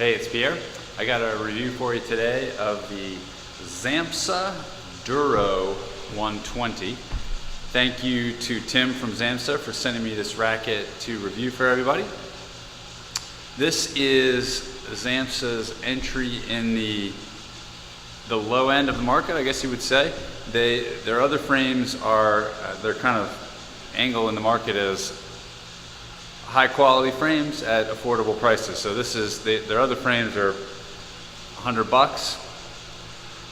Hey, it's Pierre. I got a review for you today of the Xamsa Duro 120. Thank you to Tim from Xamsa for sending me this racket to review for everybody. This is Xamsa's entry in the low end of the market, I guess you would say. Their other frames are, they're kind of angle in the market as high quality frames at affordable prices. So this is, their other frames are $100,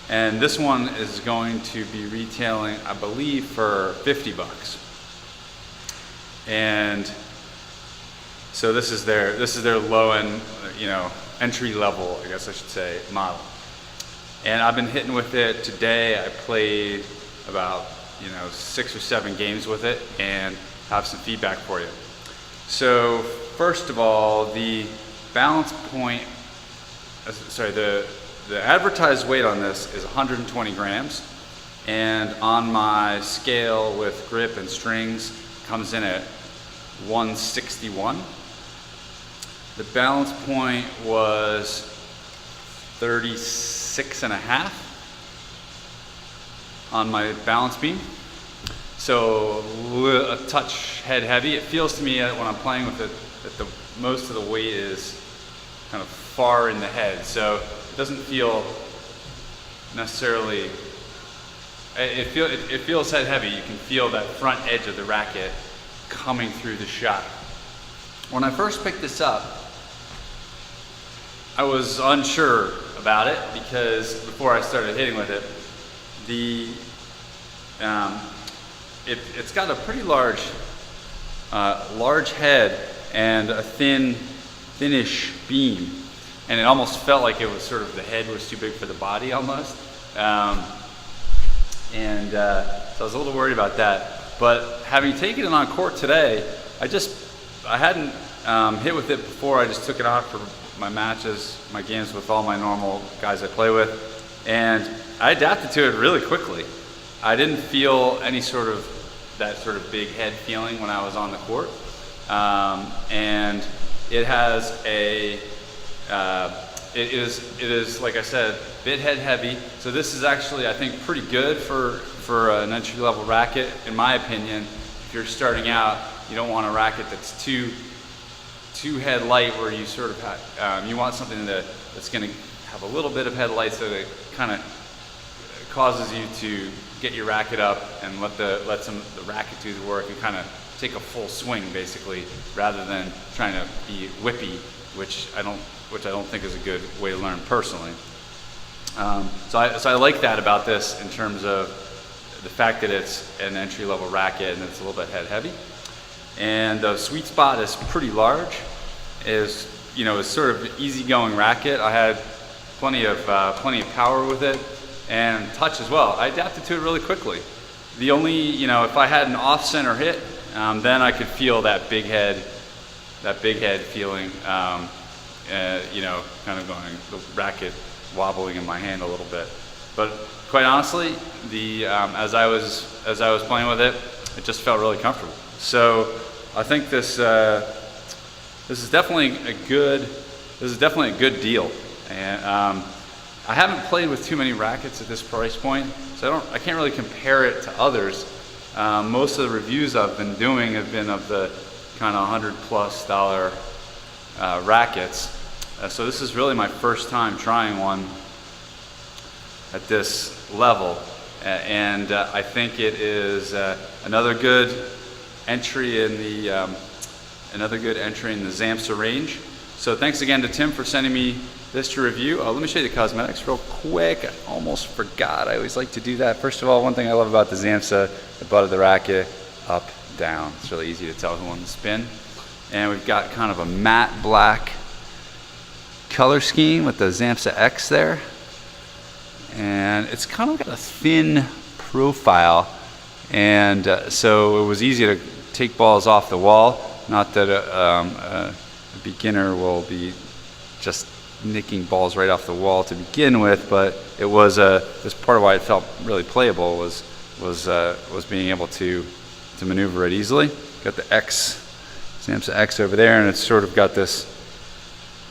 and this one is going to be retailing, I believe, for $50. And so this is their low end, entry level, I guess I should say, model. And I've been hitting with it today. I played about 6 or 7 games with it and have some feedback for you. So first of all, the balance point, the advertised weight on this is 120 grams, and on my scale with grip and strings comes in at 161. The balance point was 36.5 on my balance beam. So a touch head heavy. It feels to me when I'm playing with it that most of the weight is kind of far in the head. So it doesn't feel necessarily, it feels head heavy. You can feel that front edge of the racket coming through the shot. When I first picked this up, I was unsure about it because before I started hitting with it, it's got a pretty large head and a thinnish beam, and it almost felt like it was sort of, the head was too big for the body almost, so I was a little worried about that. But having taken it on court today, I hadn't hit with it before. I just took it out for my matches, my games with all my normal guys I play with, and I adapted to it really quickly. I didn't feel any that sort of big head feeling when I was on the court, and it has it is like I said, bit head heavy. So this is actually, I think, pretty good for an entry level racket, in my opinion. If you're starting out, you don't want a racket that's too head light, where you sort of you want something that's going to have a little bit of head light, so that it kind of causes you to get your racket up and let the racket do the work and kind of take a full swing, basically, rather than trying to be whippy, which I don't think is a good way to learn personally. So I like that about this in terms of the fact that it's an entry level racket and it's a little bit head heavy. And the sweet spot is pretty large. Is sort of an easygoing racket. I had plenty of power with it and touch as well. I adapted to it really quickly. The only, if I had an off-center hit, then I could feel that big head feeling, kind of going, the racket wobbling in my hand a little bit. But quite honestly, as I was playing with it, it just felt really comfortable. So I think this is definitely a good deal. And I haven't played with too many rackets at this price point, so I can't really compare it to others. Most of the reviews I've been doing have been of the kind of $100+ rackets. So this is really my first time trying one at this level, and I think it is another good entry in the Xamsa range. So thanks again to Tim for sending me this to review. Let me show you the cosmetics real quick. I almost forgot. I always like to do that. First of all, one thing I love about the Xamsa, the butt of the racket, up, down. It's really easy to tell who won the spin. And we've got kind of a matte black color scheme with the Xamsa X there. And it's kind of got a thin profile. And so it was easy to take balls off the wall. Not that a beginner will be just nicking balls right off the wall to begin with, but it was this part of why it felt really playable was being able to maneuver it easily. Got the Xamsa X over there, and it's sort of got this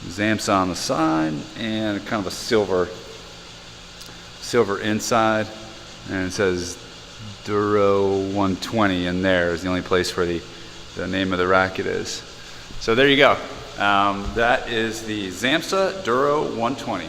Xamsa on the side, and kind of a silver inside, and it says Duro 120 in there is the only place where the name of the racket is. So there you go. That is the Xamsa Duro 120.